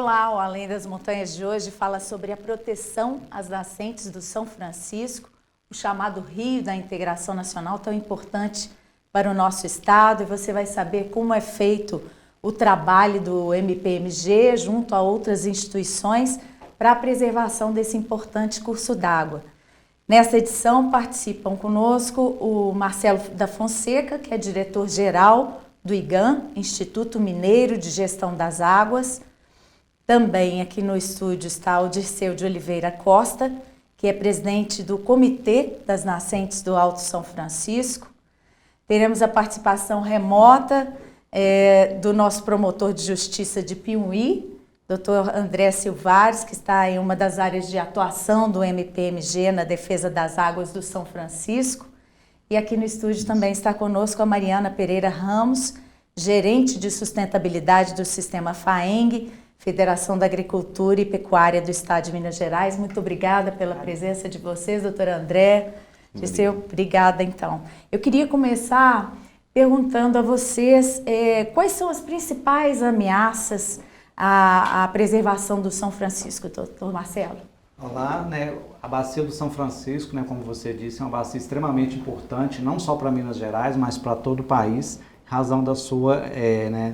Olá, o Além das Montanhas de hoje fala sobre a proteção às nascentes do São Francisco, o chamado Rio da Integração Nacional, tão importante para o nosso estado, e você vai saber como é feito o trabalho do MPMG junto a outras instituições para a preservação desse importante curso d'água. Nesta edição participam conosco o Marcelo da Fonseca, que é diretor-geral do IGAM, Instituto Mineiro de Gestão das Águas. Também aqui no estúdio está o Dirceu de Oliveira Costa, que é presidente do Comitê das Nascentes do Alto São Francisco. Teremos a participação remota do nosso promotor de justiça de Piumhi, Dr. André Silvares, que está em uma das áreas de atuação do MPMG na defesa das águas do São Francisco. E aqui no estúdio também está conosco a Mariana Pereira Ramos, gerente de sustentabilidade do Sistema FAENG, Federação da Agricultura e Pecuária do Estado de Minas Gerais. Muito obrigada pela presença de vocês, doutor André. Dirceu, obrigada então. Eu queria começar perguntando a vocês quais são as principais ameaças à preservação do São Francisco, doutor Marcelo. Olá, a bacia do São Francisco, como você disse, é uma bacia extremamente importante, não só para Minas Gerais, mas para todo o país, razão da sua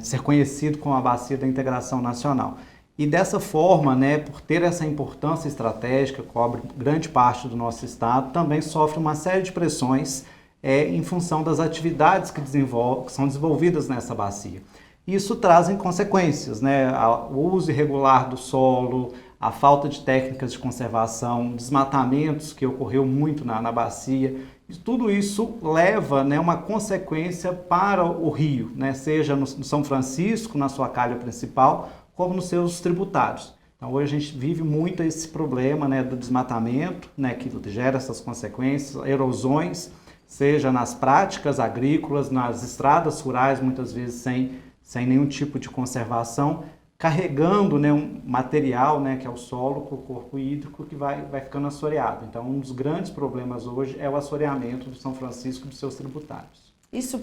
ser conhecido como a bacia da integração nacional. E dessa forma, por ter essa importância estratégica, cobre grande parte do nosso estado, também sofre uma série de pressões em função das atividades que são desenvolvidas nessa bacia. Isso traz consequências, o uso irregular do solo, a falta de técnicas de conservação, desmatamentos que ocorreu muito na bacia. E tudo isso leva uma consequência para o rio, seja no São Francisco, na sua calha principal, como nos seus tributários. Então hoje a gente vive muito esse problema do desmatamento, que gera essas consequências, erosões, seja nas práticas agrícolas, nas estradas rurais, muitas vezes sem nenhum tipo de conservação, carregando um material, que é o solo, para o corpo hídrico, que vai ficando assoreado. Então, um dos grandes problemas hoje é o assoreamento do São Francisco e dos seus tributários. Isso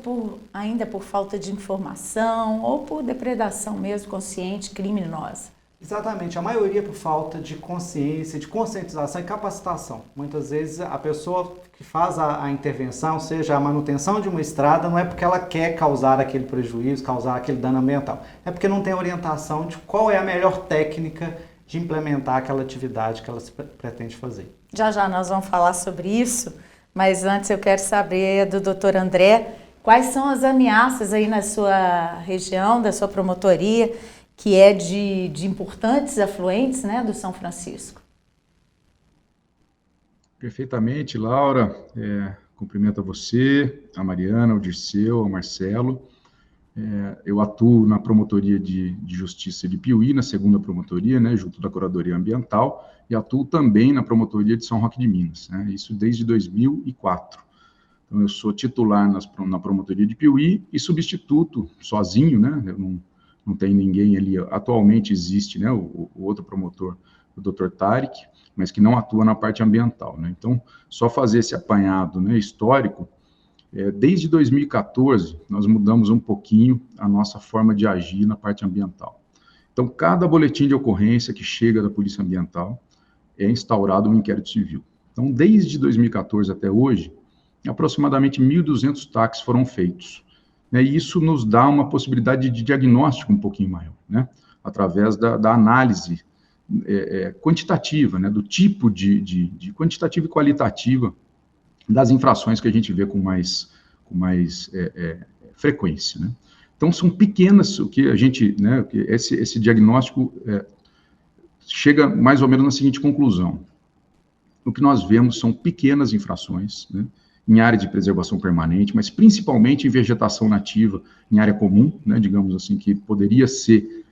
ainda por falta de informação ou por depredação mesmo consciente, criminosa? Exatamente, a maioria por falta de consciência, de conscientização e capacitação. Muitas vezes a pessoa que faz a intervenção, seja a manutenção de uma estrada, não é porque ela quer causar aquele prejuízo, causar aquele dano ambiental. É porque não tem orientação de qual é a melhor técnica de implementar aquela atividade que ela pretende fazer. Já nós vamos falar sobre isso, mas antes eu quero saber do Dr. André, quais são as ameaças aí na sua região, da sua promotoria, que é de importantes afluentes do São Francisco. Perfeitamente, Laura. Cumprimento a você, a Mariana, o Dirceu, o Marcelo. Eu atuo na Promotoria de Justiça de Piumhi, na segunda promotoria, junto da Curadoria Ambiental, e atuo também na Promotoria de São Roque de Minas, isso desde 2004. Então, eu sou titular na Promotoria de Piumhi e substituto sozinho, eu não tem ninguém ali. Atualmente existe o outro promotor, o Dr. Tarek, mas que não atua na parte ambiental. Então, só fazer esse apanhado histórico, desde 2014, nós mudamos um pouquinho a nossa forma de agir na parte ambiental. Então, cada boletim de ocorrência que chega da Polícia Ambiental é instaurado um inquérito civil. Então, desde 2014 até hoje, aproximadamente 1.200 TACs foram feitos. E isso nos dá uma possibilidade de diagnóstico um pouquinho maior, através da análise quantitativa, do tipo de quantitativa e qualitativa das infrações que a gente vê com mais frequência. Então, são pequenas, o que a gente, esse diagnóstico chega mais ou menos na seguinte conclusão. O que nós vemos são pequenas infrações, em área de preservação permanente, mas principalmente em vegetação nativa, em área comum, digamos assim, que poderia ser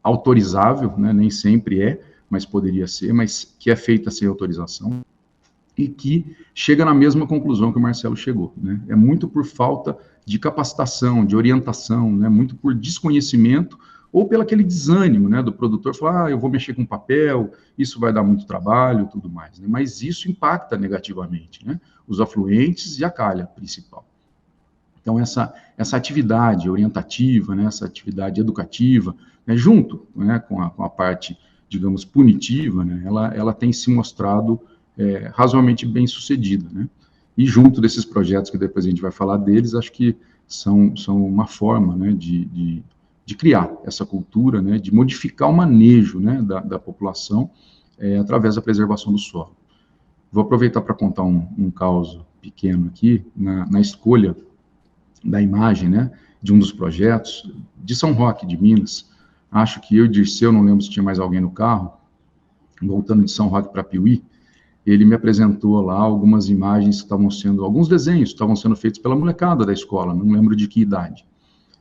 autorizável, nem sempre mas poderia ser, mas que é feita sem autorização, e que chega na mesma conclusão que o Marcelo chegou. É muito por falta de capacitação, de orientação, muito por desconhecimento, ou pelo aquele desânimo do produtor, falar, eu vou mexer com papel, isso vai dar muito trabalho, tudo mais. Mas isso impacta negativamente os afluentes e a calha principal. Então, essa atividade orientativa, né, essa atividade educativa, né, junto, né, com a parte, digamos, punitiva, né, ela tem se mostrado razoavelmente bem sucedida, né? E junto desses projetos que depois a gente vai falar deles, acho que são uma forma, né, de criar essa cultura, né, de modificar o manejo, né, da população através da preservação do solo. Vou aproveitar para contar um caso pequeno aqui, na escolha da imagem, né, de um dos projetos, de São Roque, de Minas. Acho que eu e Dirceu, não lembro se tinha mais alguém no carro, voltando de São Roque para Piuí, ele me apresentou lá algumas imagens que estavam sendo, alguns desenhos que estavam sendo feitos pela molecada da escola, não lembro de que idade.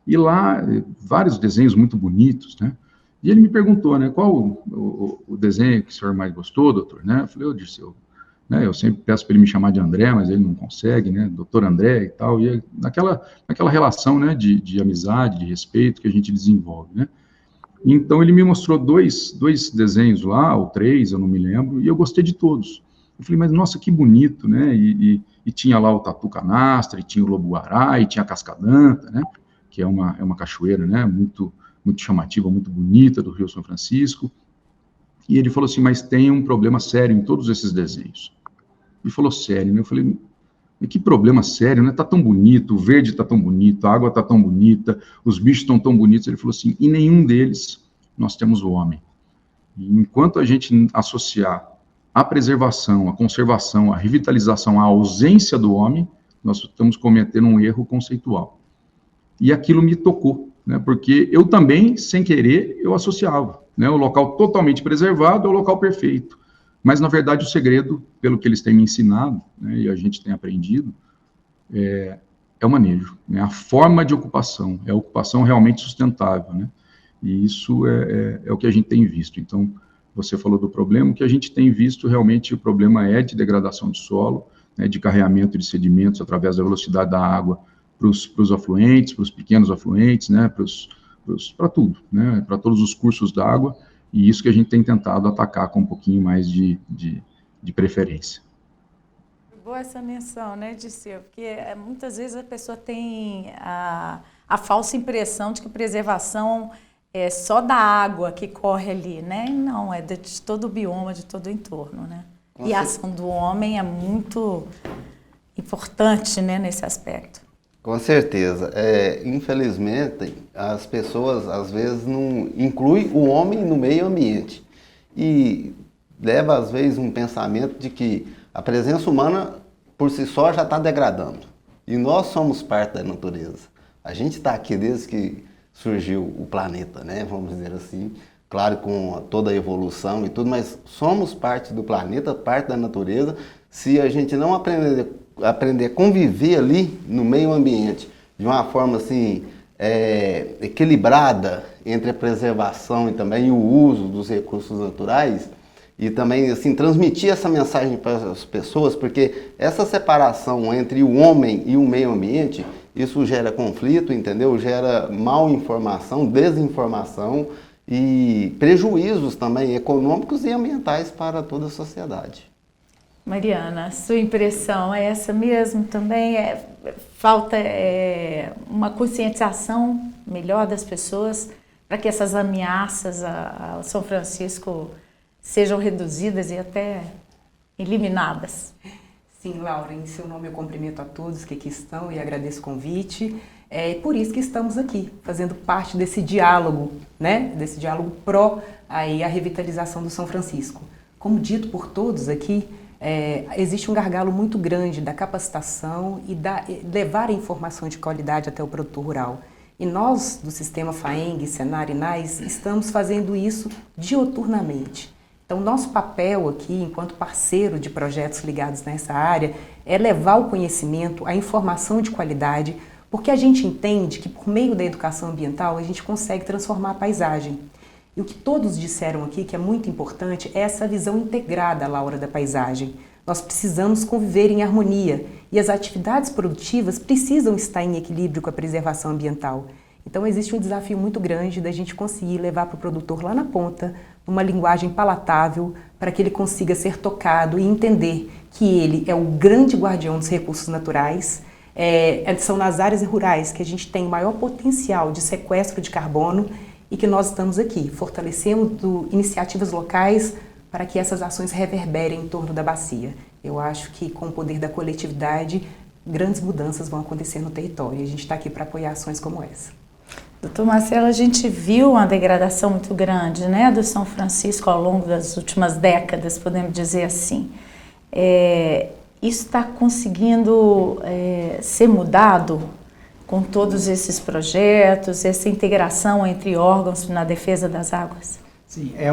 E lá, vários desenhos muito bonitos, né? E ele me perguntou, né, qual o desenho que o senhor mais gostou, doutor, né? Eu falei, Dirceu, né, eu sempre peço para ele me chamar de André, mas ele não consegue, né, doutor André e tal, e naquela relação, né, de amizade, de respeito que a gente desenvolve, né? Então ele me mostrou dois desenhos lá, ou 3, eu não me lembro, e eu gostei de todos. Eu falei, mas nossa, que bonito, né? E tinha lá o Tatu Canastra, e tinha o Lobo-Guará, e tinha a Cascadanta, né? Que é uma cachoeira, né? Muito chamativa, muito bonita do Rio São Francisco. E ele falou assim, mas tem um problema sério em todos esses desenhos. Ele falou, sério, né? Eu falei, mas que problema sério, né? Tá tão bonito, o verde tá tão bonito, a água tá tão bonita, os bichos estão tão bonitos. Ele falou assim, em nenhum deles nós temos o homem. E enquanto a gente associar a preservação, a conservação, a revitalização, a ausência do homem, nós estamos cometendo um erro conceitual. E aquilo me tocou, né, porque eu também, sem querer, eu associava, né, o local totalmente preservado é o local perfeito. Mas, na verdade, o segredo, pelo que eles têm me ensinado, né, e a gente tem aprendido, é o manejo, né, a forma de ocupação, é a ocupação realmente sustentável, né, e isso é o que a gente tem visto. Então, você falou do problema, o que a gente tem visto realmente, o problema é de degradação de solo, né, de carreamento de sedimentos através da velocidade da água para os afluentes, para os pequenos afluentes, né, para tudo, né, para todos os cursos d'água, e isso que a gente tem tentado atacar com um pouquinho mais de preferência. Boa essa menção, né, Dirceu? Porque muitas vezes a pessoa tem a falsa impressão de que preservação é só da água que corre ali, né? Não, é de todo o bioma, de todo o entorno, né? E a ação do homem é muito importante, né, nesse aspecto. Com certeza. Infelizmente, as pessoas às vezes não incluem o homem no meio ambiente e leva às vezes um pensamento de que a presença humana por si só já está degradando. E nós somos parte da natureza. A gente está aqui desde que surgiu o planeta, né? Vamos dizer assim, claro, com toda a evolução e tudo, mas somos parte do planeta, parte da natureza. Se a gente não aprender a conviver ali no meio ambiente de uma forma assim equilibrada entre a preservação e também o uso dos recursos naturais, e também assim transmitir essa mensagem para as pessoas, porque essa separação entre o homem e o meio ambiente, isso gera conflito, entendeu? Gera mal informação, desinformação e prejuízos também econômicos e ambientais para toda a sociedade. Mariana, sua impressão é essa mesmo também? Falta uma conscientização melhor das pessoas para que essas ameaças ao São Francisco sejam reduzidas e até eliminadas? Sim, Laura, em seu nome eu cumprimento a todos que aqui estão e agradeço o convite. É por isso que estamos aqui, fazendo parte desse diálogo, né? Desse diálogo pró a revitalização do São Francisco. Como dito por todos aqui, existe um gargalo muito grande da capacitação e levar a informação de qualidade até o produtor rural. E nós, do Sistema FAENG, Senar e NAS, estamos fazendo isso dioturnamente. Então, nosso papel aqui, enquanto parceiro de projetos ligados nessa área, é levar o conhecimento, a informação de qualidade, porque a gente entende que, por meio da educação ambiental, a gente consegue transformar a paisagem. E o que todos disseram aqui, que é muito importante, é essa visão integrada, Laura, da paisagem. Nós precisamos conviver em harmonia e as atividades produtivas precisam estar em equilíbrio com a preservação ambiental. Então, existe um desafio muito grande da gente conseguir levar para o produtor lá na ponta uma linguagem palatável para que ele consiga ser tocado e entender que ele é o grande guardião dos recursos naturais, São nas áreas rurais que a gente tem o maior potencial de sequestro de carbono e que nós estamos aqui, fortalecendo iniciativas locais para que essas ações reverberem em torno da bacia. Eu acho que com o poder da coletividade, grandes mudanças vão acontecer no território e a gente está aqui para apoiar ações como essa. Doutor Marcelo, a gente viu uma degradação muito grande, né, do São Francisco ao longo das últimas décadas, podemos dizer assim. Isso está conseguindo ser mudado com todos esses projetos, essa integração entre órgãos na defesa das águas? Sim, é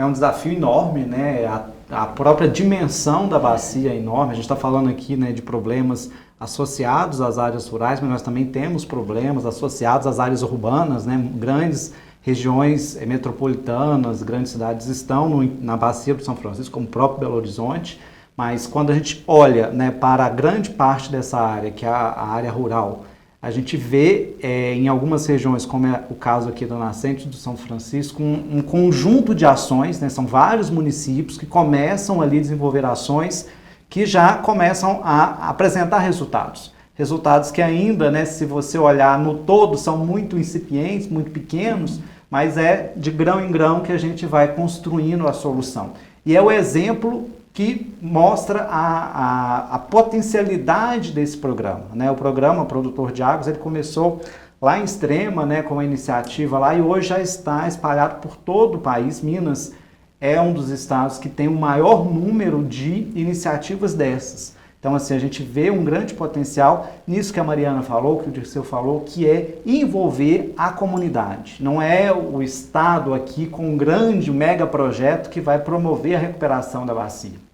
um desafio enorme, né? A própria dimensão da bacia é enorme. A gente está falando aqui, né, de problemas associados às áreas rurais, mas nós também temos problemas associados às áreas urbanas, né? Grandes regiões metropolitanas, grandes cidades estão na bacia do São Francisco, como o próprio Belo Horizonte, mas quando a gente olha, né, para a grande parte dessa área, que é a área rural, a gente vê em algumas regiões, como é o caso aqui da Nascente do São Francisco, um conjunto de ações, né? São vários municípios que começam ali a desenvolver ações que já começam a apresentar resultados. Resultados que ainda, né, se você olhar no todo, são muito incipientes, muito pequenos, mas é de grão em grão que a gente vai construindo a solução. E é o exemplo que mostra a potencialidade desse programa, né? O programa Produtor de Águas, ele começou lá em Extrema, né, com uma iniciativa lá, e hoje já está espalhado por todo o país. Minas é um dos estados que tem o maior número de iniciativas dessas. Então, assim, a gente vê um grande potencial nisso que a Mariana falou, que o Dirceu falou, que é envolver a comunidade. Não é o Estado aqui com um grande, mega projeto que vai promover a recuperação da bacia.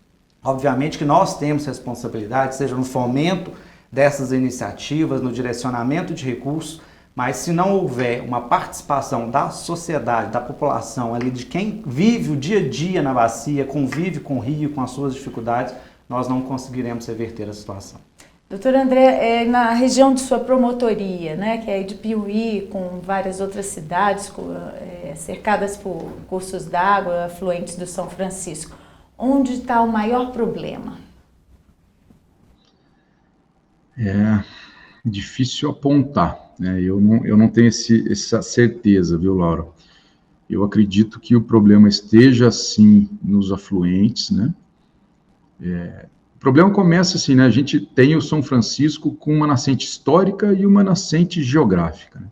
Obviamente que nós temos responsabilidade, seja no fomento dessas iniciativas, no direcionamento de recursos, mas se não houver uma participação da sociedade, da população, ali de quem vive o dia a dia na bacia, convive com o rio, com as suas dificuldades, nós não conseguiremos reverter a situação. Doutor André, na região de sua promotoria, né, que é de Piuí, com várias outras cidades cercadas por cursos d'água afluentes do São Francisco, onde está o maior problema? É difícil apontar, né? Eu não tenho essa certeza, viu, Laura? Eu acredito que o problema esteja, sim, nos afluentes, né? O problema começa assim, né? A gente tem o São Francisco com uma nascente histórica e uma nascente geográfica, né?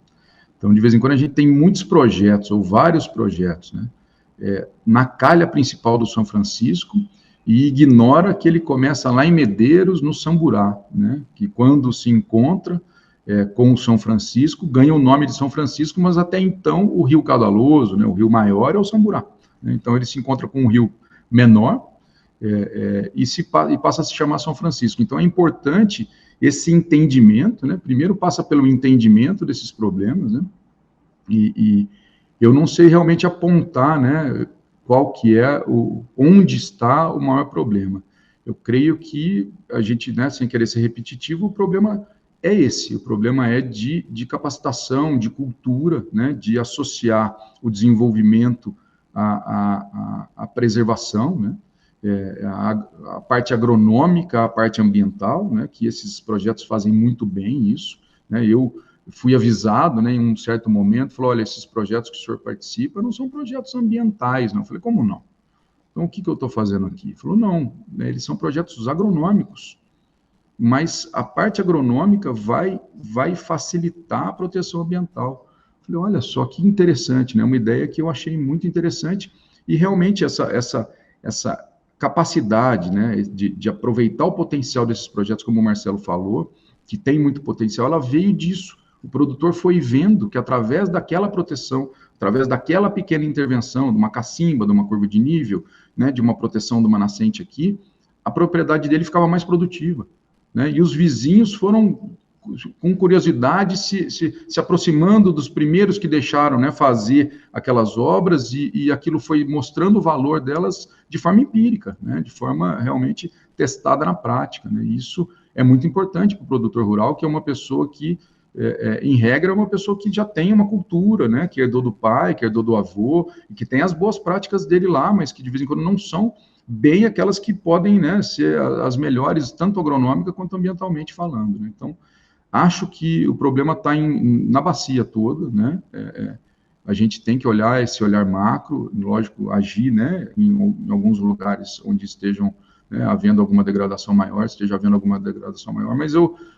Então, de vez em quando, a gente tem muitos projetos, ou vários projetos, né, na calha principal do São Francisco, e ignora que ele começa lá em Medeiros, no Samburá, né, que quando se encontra com o São Francisco, ganha o nome de São Francisco, mas até então o rio Caudaloso, né, o rio maior, é o Samburá, né? Então, ele se encontra com um rio menor, e passa a se chamar São Francisco. Então, é importante esse entendimento, né? Primeiro passa pelo entendimento desses problemas, né? E eu não sei realmente apontar, né, qual que é, onde está o maior problema. Eu creio que a gente, né, sem querer ser repetitivo, o problema é esse, o problema é de capacitação, de cultura, né, de associar o desenvolvimento à preservação, né, a parte agronômica, a parte ambiental, né, que esses projetos fazem muito bem isso, né. Eu fui avisado, né, em um certo momento, falou, olha, esses projetos que o senhor participa não são projetos ambientais, não. Eu falei, como não? Então, o que eu estou fazendo aqui? Ele falou, não, né, eles são projetos agronômicos, mas a parte agronômica vai facilitar a proteção ambiental. Eu falei, olha só, que interessante, né, uma ideia que eu achei muito interessante, e realmente essa capacidade, né, de aproveitar o potencial desses projetos, como o Marcelo falou, que tem muito potencial, ela veio disso. O produtor foi vendo que através daquela proteção, através daquela pequena intervenção, de uma cacimba, de uma curva de nível, né, de uma proteção de uma nascente aqui, a propriedade dele ficava mais produtiva, né, e os vizinhos foram, com curiosidade, se aproximando dos primeiros que deixaram, né, fazer aquelas obras, e aquilo foi mostrando o valor delas de forma empírica, né, de forma realmente testada na prática, né. Isso é muito importante para o produtor rural, que é uma pessoa que, em regra, é uma pessoa que já tem uma cultura, né, que herdou do pai, que herdou do avô, e que tem as boas práticas dele lá, mas que de vez em quando não são bem aquelas que podem, né, ser as melhores, tanto agronômica quanto ambientalmente falando, né? Então, acho que o problema está na bacia toda, né? A gente tem que olhar esse olhar macro, lógico, agir, né, em alguns lugares onde estejam, né, havendo alguma degradação maior, esteja havendo alguma degradação maior, mas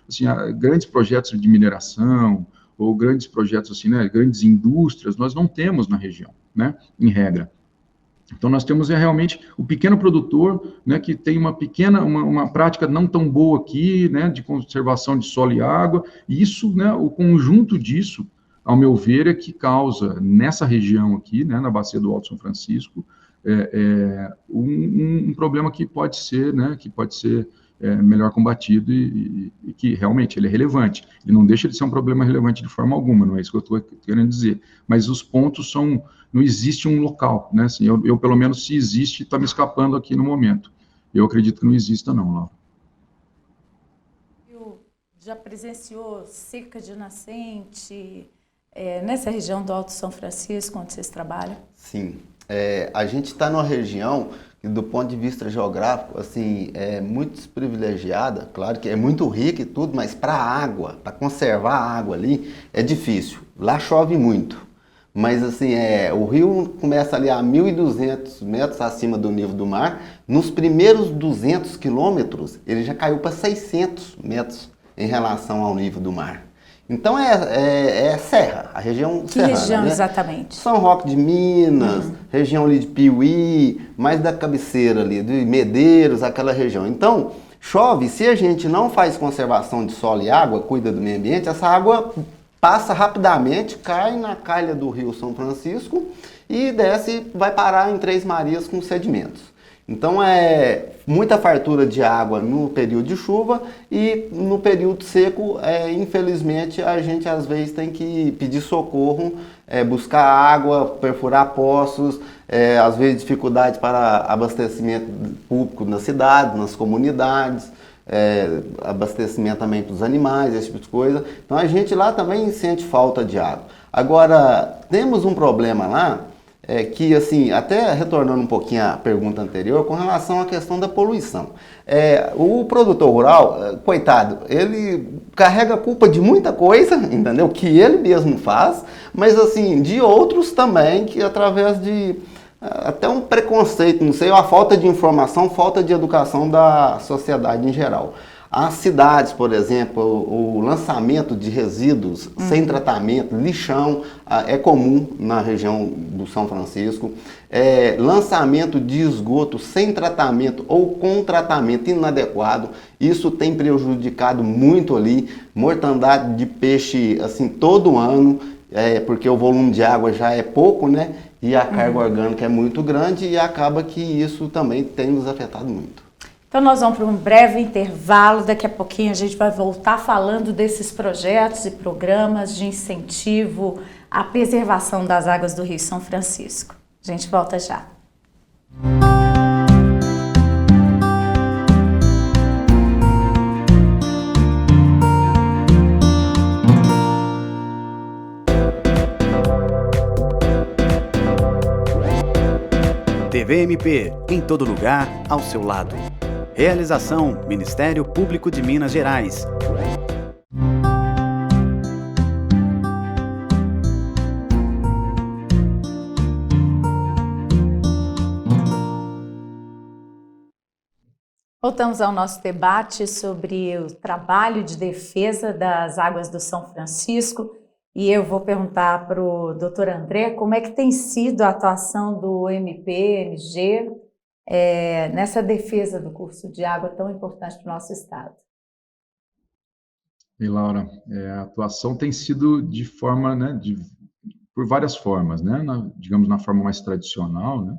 assim, grandes projetos de mineração, ou grandes projetos, assim, né, grandes indústrias, nós não temos na região, né, em regra. Então, nós temos realmente o pequeno produtor, né, que tem uma prática não tão boa aqui, né, de conservação de solo e água, e isso, né, o conjunto disso, ao meu ver, é que causa, nessa região aqui, né, na bacia do Alto São Francisco, um problema que pode ser, né, melhor combatido e que realmente ele é relevante. Ele não deixa de ser um problema relevante de forma alguma, não é isso que eu estou querendo dizer. Mas os pontos são, não existe um local, né? Assim, eu pelo menos, se existe, está me escapando aqui no momento. Eu acredito que não exista, não, Laura. Já presenciou seca de nascente nessa região do Alto São Francisco, onde vocês trabalham? Sim. A gente está numa região que, do ponto de vista geográfico, assim, é muito desprivilegiada. Claro que é muito rica e tudo, mas para a água, para conservar a água ali, é difícil. Lá chove muito, mas assim, o rio começa ali a 1.200 metros acima do nível do mar. Nos primeiros 200 quilômetros, ele já caiu para 600 metros em relação ao nível do mar. Então é serra, a região serrana. Que região, né? Exatamente? São Roque de Minas, região ali de Piuí, mais da cabeceira ali, de Medeiros, aquela região. Então, chove, se a gente não faz conservação de solo e água, cuida do meio ambiente, essa água passa rapidamente, cai na calha do Rio São Francisco e desce, vai parar em Três Marias com sedimentos. Então muita fartura de água no período de chuva e no período seco, infelizmente, a gente às vezes tem que pedir socorro, buscar água, perfurar poços, às vezes dificuldade para abastecimento público na cidade, nas comunidades, abastecimento também para os animais, esse tipo de coisa. Então a gente lá também sente falta de água. Agora, temos um problema lá, que, assim, até retornando um pouquinho à pergunta anterior, com relação à questão da poluição. O produtor rural, coitado, ele carrega a culpa de muita coisa, entendeu? Que ele mesmo faz, mas, assim, de outros também, que através de até um preconceito, não sei, uma falta de informação, falta de educação da sociedade em geral. As cidades, por exemplo, o lançamento de resíduos sem tratamento, lixão, é comum na região do São Francisco. Lançamento de esgoto sem tratamento ou com tratamento inadequado, isso tem prejudicado muito ali. Mortandade de peixe, assim, todo ano, porque o volume de água já é pouco, né? E a carga orgânica é muito grande e acaba que isso também tem nos afetado muito. Então nós vamos para um breve intervalo, daqui a pouquinho a gente vai voltar falando desses projetos e programas de incentivo à preservação das águas do Rio São Francisco. A gente volta já. TV MP, em todo lugar, ao seu lado. Realização: Ministério Público de Minas Gerais. Voltamos ao nosso debate sobre o trabalho de defesa das águas do São Francisco. E eu vou perguntar para o doutor André como é que tem sido a atuação do MP-MG nessa defesa do curso de água tão importante para o nosso estado. E Laura, a atuação tem sido de forma, né, por várias formas, né, digamos na forma mais tradicional, né,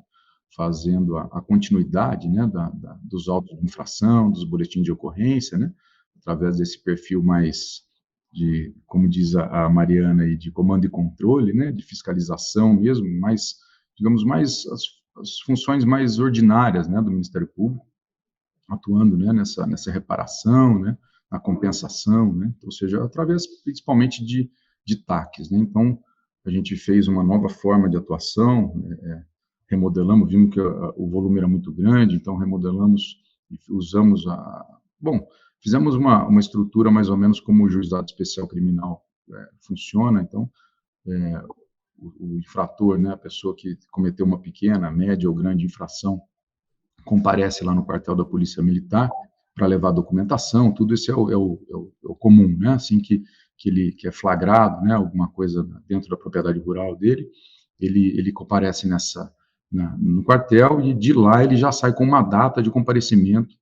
fazendo a continuidade, né, dos autos de infração, dos boletins de ocorrência, né, através desse perfil mais como diz a Mariana, de comando e controle, né, de fiscalização mesmo, mais, digamos, mais as funções mais ordinárias, né, do Ministério Público, atuando, né, nessa reparação, né, na compensação, né, ou seja, através principalmente de TACs, né. Então, a gente fez uma nova forma de atuação, remodelamos, vimos que o volume era muito grande, então remodelamos e usamos fizemos uma estrutura mais ou menos como o Juizado Especial Criminal funciona. Então, o infrator, né, a pessoa que cometeu uma pequena, média ou grande infração, comparece lá no quartel da Polícia Militar para levar a documentação. Tudo isso é o comum, né? Assim que é flagrado, né, alguma coisa dentro da propriedade rural dele, ele comparece no quartel, e de lá ele já sai com uma data de comparecimento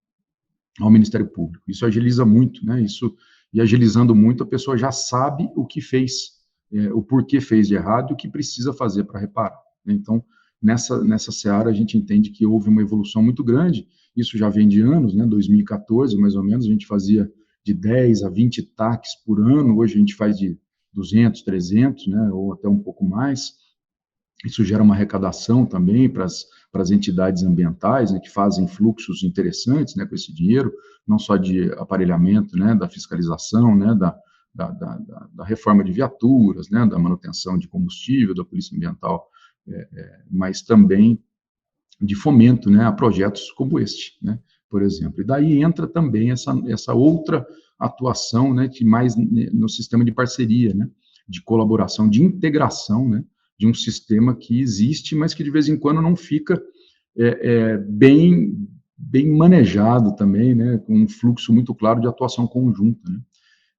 ao Ministério Público. Isso agiliza muito, né? E agilizando muito, a pessoa já sabe o que fez, o porquê fez de errado e o que precisa fazer para reparar. Então, nessa seara, a gente entende que houve uma evolução muito grande. Isso já vem de anos, né? 2014, mais ou menos, a gente fazia de 10 a 20 TACs por ano. Hoje a gente faz de 200, 300, né? Ou até um pouco mais. Isso gera uma arrecadação também para as entidades ambientais, né, que fazem fluxos interessantes, né, com esse dinheiro, não só de aparelhamento, né, da fiscalização, né, da reforma de viaturas, né, da manutenção de combustível, da polícia ambiental, mas também de fomento, né, a projetos como este, né, por exemplo. E daí entra também essa outra atuação, né, que mais no sistema de parceria, né, de colaboração, de integração, né, de um sistema que existe, mas que de vez em quando não fica bem manejado também, né, com um fluxo muito claro de atuação conjunta, né.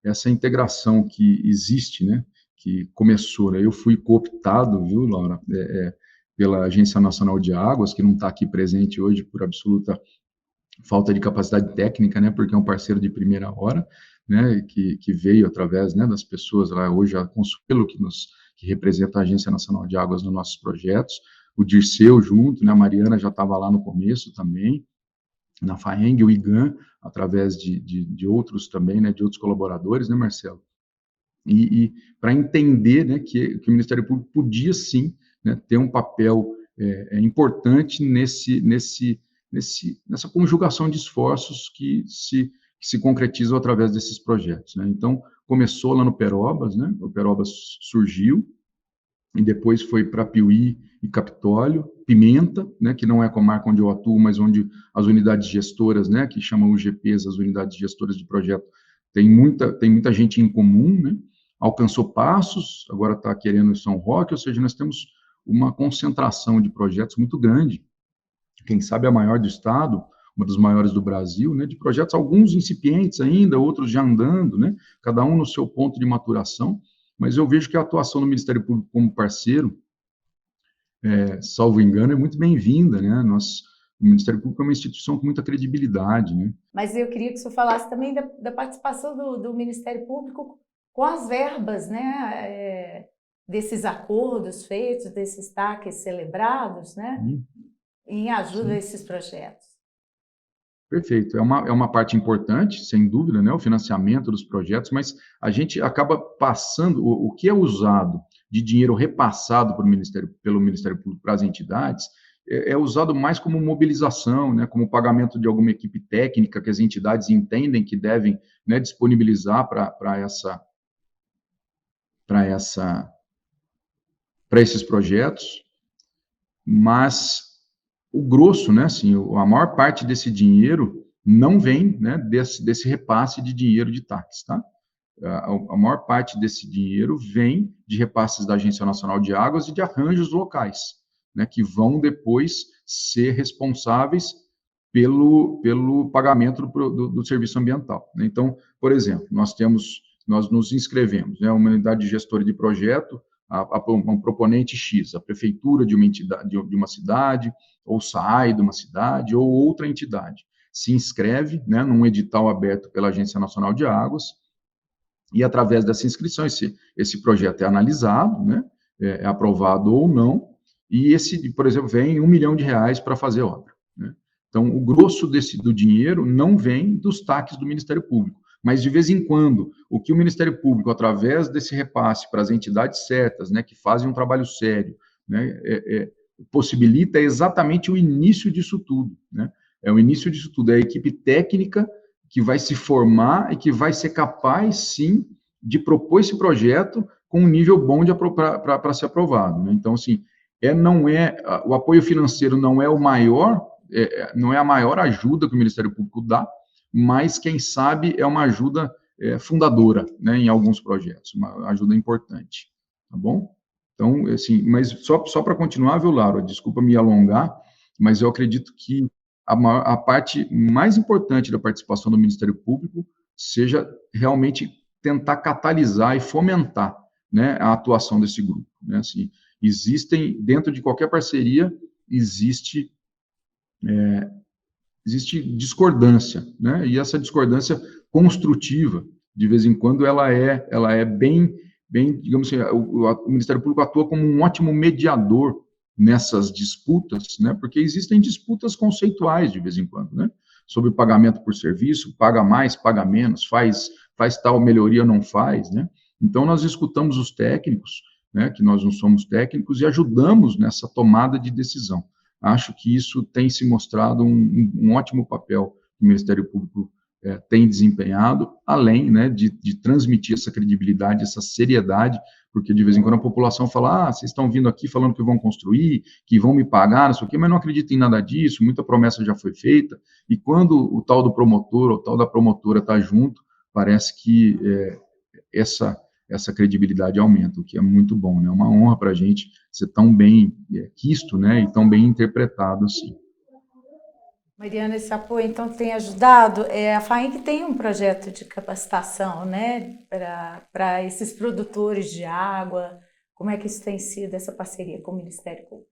Essa integração que existe, né, que começou, né, eu fui cooptado, viu, Laura, pela Agência Nacional de Águas, que não está aqui presente hoje por absoluta falta de capacidade técnica, né, porque é um parceiro de primeira hora, né, que veio através, né, das pessoas lá, hoje a Consuelo, que representa a Agência Nacional de Águas nos nossos projetos, o Dirceu junto, né, a Mariana já estava lá no começo também, na FAENG, o IGAN, através de outros também, né, de outros colaboradores, né, Marcelo? E para entender, né, que o Ministério Público podia, sim, né, ter um papel importante nessa conjugação de esforços que se concretizam através desses projetos, né? Então, começou lá no Perobas, né? O Perobas surgiu, e depois foi para Piuí e Capitólio, Pimenta, né, que não é a comarca onde eu atuo, mas onde as unidades gestoras, né, que chamam UGPs, as unidades gestoras de projeto, tem muita gente em comum, né? Alcançou Passos, agora está querendo São Roque, ou seja, nós temos uma concentração de projetos muito grande, quem sabe a maior do estado, uma das maiores do Brasil, né, de projetos, alguns incipientes ainda, outros já andando, né, cada um no seu ponto de maturação, mas eu vejo que a atuação do Ministério Público como parceiro, salvo engano, é muito bem-vinda, né, o Ministério Público é uma instituição com muita credibilidade, né. Mas eu queria que o senhor falasse também da participação do Ministério Público com as verbas, né, desses acordos feitos, desses TACs celebrados, né, em ajuda a esses projetos. Perfeito, é uma parte importante, sem dúvida, né, o financiamento dos projetos, mas a gente acaba passando, o que é usado de dinheiro repassado pelo Ministério Público para as entidades, é usado mais como mobilização, né, como pagamento de alguma equipe técnica que as entidades entendem que devem, né, disponibilizar para esses projetos, mas o grosso, né, assim, a maior parte desse dinheiro não vem, né, desse repasse de dinheiro de TACs, tá? A maior parte desse dinheiro vem de repasses da Agência Nacional de Águas e de arranjos locais, né, que vão depois ser responsáveis pelo pagamento do serviço ambiental, né? Então, por exemplo, nós nos inscrevemos, né, uma unidade gestora de projeto, um proponente X, a prefeitura de uma entidade, de uma cidade, ou SAI de uma cidade, ou outra entidade, se inscreve, né, num edital aberto pela Agência Nacional de Águas, e através dessa inscrição, esse projeto é analisado, né, é aprovado ou não, e por exemplo, vem R$1 milhão para fazer obra, né? Então, o grosso do dinheiro não vem dos TACs do Ministério Público, mas de vez em quando, o que o Ministério Público, através desse repasse para as entidades certas, né, que fazem um trabalho sério, né, possibilita exatamente o início disso tudo, né? O início disso tudo, é a equipe técnica que vai se formar e que vai ser capaz, sim, de propor esse projeto com um nível bom para ser aprovado, né? Então, assim, o apoio financeiro não é o maior, não é a maior ajuda que o Ministério Público dá, mas, quem sabe, é uma ajuda fundadora, né, em alguns projetos, uma ajuda importante, tá bom? Então, assim, mas só para continuar, viu, Laura, desculpa me alongar, mas eu acredito que a parte mais importante da participação do Ministério Público seja realmente tentar catalisar e fomentar, né, a atuação desse grupo, né, assim, dentro de qualquer parceria, existe discordância, né, e essa discordância construtiva, de vez em quando, ela é bem, digamos assim, o Ministério Público atua como um ótimo mediador nessas disputas, né, porque existem disputas conceituais, de vez em quando, né, sobre pagamento por serviço, paga mais, paga menos, faz tal melhoria, não faz, né. Então, nós escutamos os técnicos, né, que nós não somos técnicos, e ajudamos nessa tomada de decisão. Acho que isso tem se mostrado um ótimo papel que o Ministério Público tem desempenhado, além, né, de transmitir essa credibilidade, essa seriedade, porque de vez em quando a população fala, vocês estão vindo aqui falando que vão construir, que vão me pagar, não sei o quê, mas não acredito em nada disso, muita promessa já foi feita, e quando o tal do promotor ou o tal da promotora está junto, parece que essa credibilidade aumenta, o que é muito bom, né? É uma honra para a gente ser tão bem quisto, né, e tão bem interpretado assim. Mariana, esse apoio, então, tem ajudado. A FAENG tem um projeto de capacitação, né, para esses produtores de água. Como é que isso tem sido, essa parceria com o Ministério Público?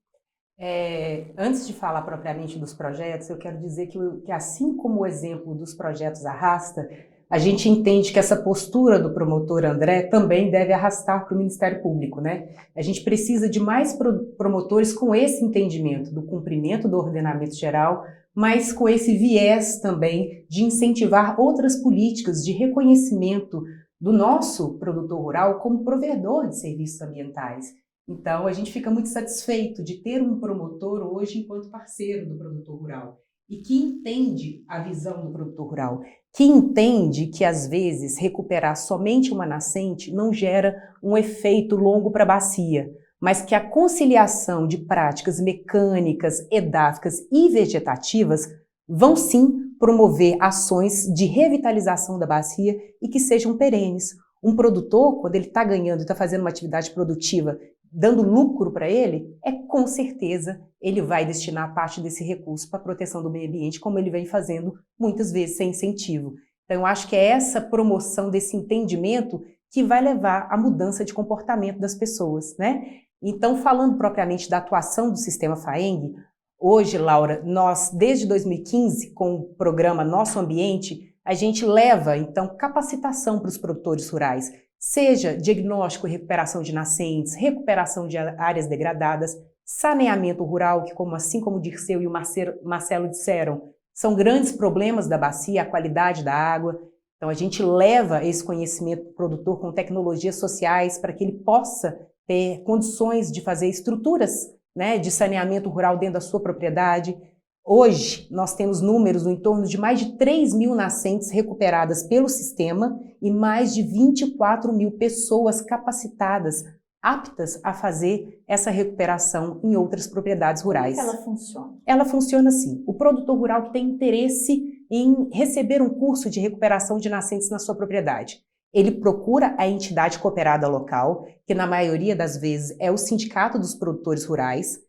Antes de falar propriamente dos projetos, eu quero dizer que assim como o exemplo dos projetos arrasta, a gente entende que essa postura do promotor André também deve arrastar para o Ministério Público, né? A gente precisa de mais promotores com esse entendimento do cumprimento do ordenamento geral, mas com esse viés também de incentivar outras políticas de reconhecimento do nosso produtor rural como provedor de serviços ambientais. Então, a gente fica muito satisfeito de ter um promotor hoje enquanto parceiro do produtor rural e que entende a visão do produtor rural, que entende que, às vezes, recuperar somente uma nascente não gera um efeito longo para a bacia, mas que a conciliação de práticas mecânicas, edáficas e vegetativas vão sim promover ações de revitalização da bacia e que sejam perenes. Um produtor, quando ele está ganhando e está fazendo uma atividade produtiva, dando lucro para ele, com certeza ele vai destinar parte desse recurso para a proteção do meio ambiente, como ele vem fazendo muitas vezes sem incentivo. Então, eu acho que é essa promoção desse entendimento que vai levar à mudança de comportamento das pessoas, né? Então, falando propriamente da atuação do sistema FAENG, hoje, Laura, nós, desde 2015, com o programa Nosso Ambiente, a gente leva, então, capacitação para os produtores rurais, seja diagnóstico e recuperação de nascentes, recuperação de áreas degradadas, saneamento rural, que assim como o Dirceu e o Marcelo disseram, são grandes problemas da bacia, a qualidade da água. Então, a gente leva esse conhecimento para o produtor com tecnologias sociais para que ele possa ter condições de fazer estruturas, né, de saneamento rural dentro da sua propriedade. Hoje, nós temos números no entorno de mais de 3 mil nascentes recuperadas pelo sistema e mais de 24 mil pessoas capacitadas, aptas a fazer essa recuperação em outras propriedades rurais. Como é que ela funciona? Ela funciona assim. O produtor rural que tem interesse em receber um curso de recuperação de nascentes na sua propriedade, ele procura a entidade cooperada local, que na maioria das vezes é o Sindicato dos Produtores Rurais,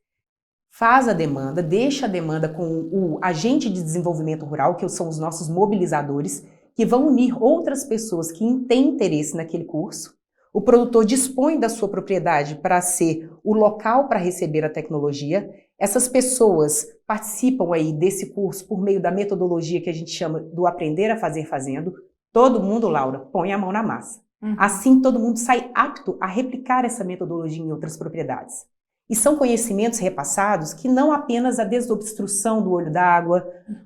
faz a demanda, deixa a demanda com o agente de desenvolvimento rural, que são os nossos mobilizadores, que vão unir outras pessoas que têm interesse naquele curso. O produtor dispõe da sua propriedade para ser o local para receber a tecnologia. Essas pessoas participam aí desse curso por meio da metodologia que a gente chama do aprender a fazer fazendo. Todo mundo, Laura, põe a mão na massa. Assim, todo mundo sai apto a replicar essa metodologia em outras propriedades. E são conhecimentos repassados que não apenas a desobstrução do olho d'água,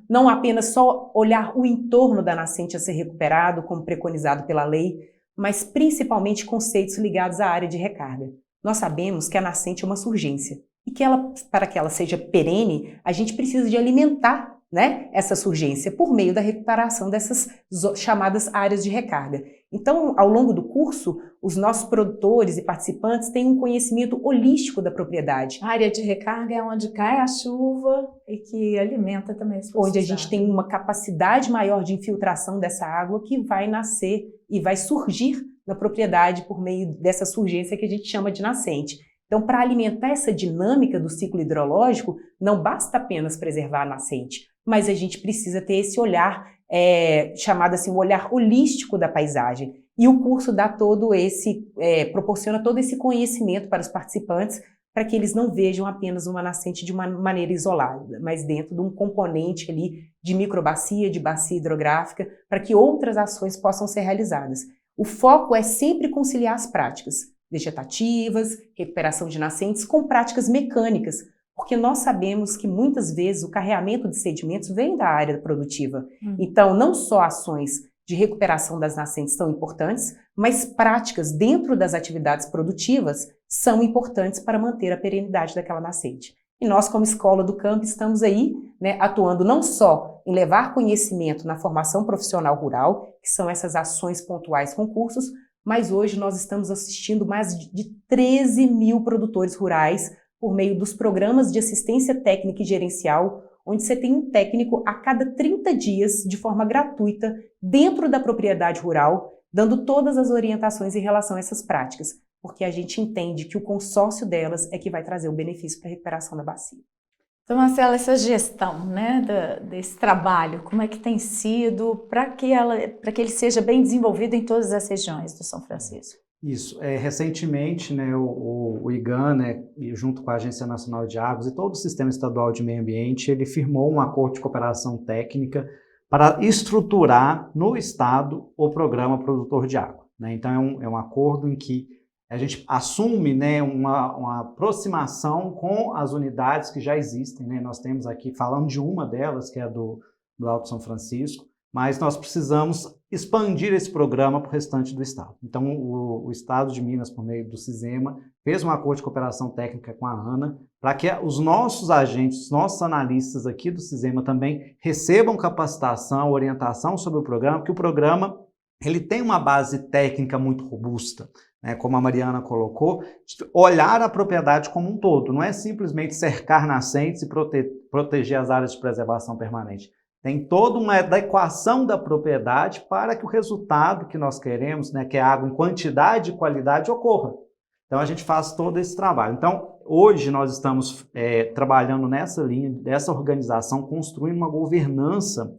não apenas só olhar o entorno da nascente a ser recuperado, como preconizado pela lei, mas principalmente conceitos ligados à área de recarga. Nós sabemos que a nascente é uma surgência e que para que ela seja perene, a gente precisa de alimentar, né, essa surgência por meio da recuperação dessas chamadas áreas de recarga. Então, ao longo do curso, os nossos produtores e participantes têm um conhecimento holístico da propriedade. A área de recarga é onde cai a chuva e que alimenta também os poços onde a gente tem uma capacidade maior de infiltração dessa água que vai nascer e vai surgir na propriedade por meio dessa surgência que a gente chama de nascente. Então, para alimentar essa dinâmica do ciclo hidrológico, não basta apenas preservar a nascente, mas a gente precisa ter esse olhar, chamado assim, o olhar holístico da paisagem. E o curso dá proporciona todo esse conhecimento para os participantes, para que eles não vejam apenas uma nascente de uma maneira isolada, mas dentro de um componente ali de microbacia, de bacia hidrográfica, para que outras ações possam ser realizadas. O foco é sempre conciliar as práticas vegetativas, recuperação de nascentes, com práticas mecânicas, porque nós sabemos que muitas vezes o carreamento de sedimentos vem da área produtiva. Então, não só ações de recuperação das nascentes são importantes, mas práticas dentro das atividades produtivas são importantes para manter a perenidade daquela nascente. E nós, como Escola do Campo, estamos aí, né, atuando não só em levar conhecimento na formação profissional rural, que são essas ações pontuais com cursos, mas hoje nós estamos assistindo mais de 13 mil produtores rurais por meio dos programas de assistência técnica e gerencial, onde você tem um técnico a cada 30 dias, de forma gratuita, dentro da propriedade rural, dando todas as orientações em relação a essas práticas, porque a gente entende que o consórcio delas é que vai trazer o benefício para a recuperação da bacia. Então, Marcela, essa gestão, né, desse trabalho, como é que tem sido para que ele seja bem desenvolvido em todas as regiões do São Francisco? Isso. Recentemente, né, o IGAN, né, junto com a Agência Nacional de Águas e todo o Sistema Estadual de Meio Ambiente, ele firmou um acordo de cooperação técnica para estruturar no Estado o Programa Produtor de Água, né? Então, é um acordo em que a gente assume, né, uma aproximação com as unidades que já existem, né? Nós temos aqui, falando de uma delas, que é do Alto São Francisco, mas nós precisamos expandir esse programa para o restante do Estado. Então, o Estado de Minas, por meio do CISEMA, fez um acordo de cooperação técnica com a ANA, para que os nossos agentes, os nossos analistas aqui do CISEMA também recebam capacitação, orientação sobre o programa, porque o programa ele tem uma base técnica muito robusta, né, como a Mariana colocou, olhar a propriedade como um todo, não é simplesmente cercar nascentes e proteger as áreas de preservação permanente. Tem toda uma adequação da propriedade para que o resultado que nós queremos, né, que é água em quantidade e qualidade, ocorra. Então, a gente faz todo esse trabalho. Então, hoje nós estamos trabalhando nessa linha, dessa organização, construindo uma governança